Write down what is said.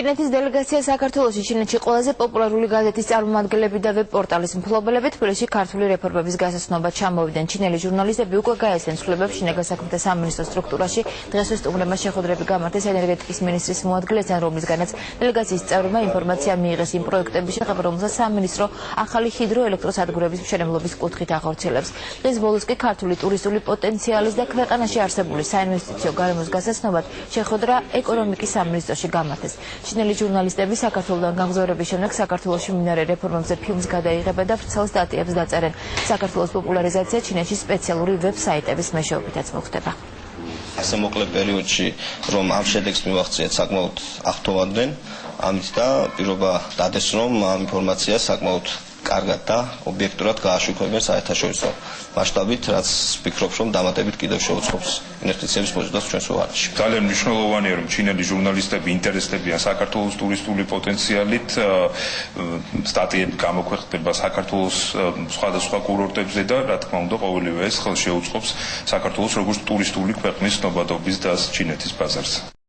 ჩინეთის დელეგაცია საქართველოში ჩინეთში ყველაზე პოპულარული გაზეთის წარმომადგენლები და ვებ-პორტალის მფლობელები თბილისში ქართული რეფორმების გასაცნობად ჩამოვიდნენ. ჩინელი ჟურნალისტები უკვე გაეცნენ ცვლილებებს შინაგან საქმეთა სამინისტროს სტრუქტურაში. დღესვე სტუმრებმა შეხვედრები გამართეს ენერგეტიკის მინისტრის მოადგილესთან, რომლისგანაც დელეგაციის წევრებმა ინფორმაცია მიიღეს იმ პროექტების შესახებ, რომელსაც სამინისტრო ახალი ჰიდროელექტროსადგურების მშენებლობის კუთხით ახორციელებს. დღეს ბოლოს კი ქართული ტურისტული პოტენციალის და ქვეყანაში არსებული საინვესტიციო გარემოს გასაცნობად შეხვედრა ეკონომიკის სამინისტროში გამართეს. ჩინელი ჟურნალისტები საქართველოდან გამგზავრების შემდეგ საქართველოში მიმდინარე რეფორმებზე ფილმს გადაიღებენ და ვრცელ სტატიებს დაწერენ. საქართველოს პოპულარიზაცია ჩინეთში სპეციალური ვებ-საიტების მეშვეობითაც მოხდება. ასე მოკლე პერიოდში რომ ამ შედეგს მივაღწიეთ საკმაოდ ახტოვანდნენ, ამით და პირობა დადეს რომ ამ ინფორმაციას საკმაოდ კარგად და ობიექტურად გააშვიქვებენ საერთაშორისო მასშტაბით, რაც ვფიქრობ, რომ დამატებით კიდევ შეუწყობს ინვესტიციების მოზიდვას ჩვენს უღარაში. ძალიან მნიშვნელოვანია, რომ ჩინელი ჟურნალისტები ინტერესდებიან საქართველოს ტურისტული პოტენციალით, სტატიები გამოქვეყნდება საქართველოს სხვადასხვა კურორტებზე და რა თქმა უნდა, ყოველივე ეს ხელს შეუწყობს საქართველოს როგორც ტურისტული ქვეყნის ცნობადობის და ჩინეთის ბაზარს.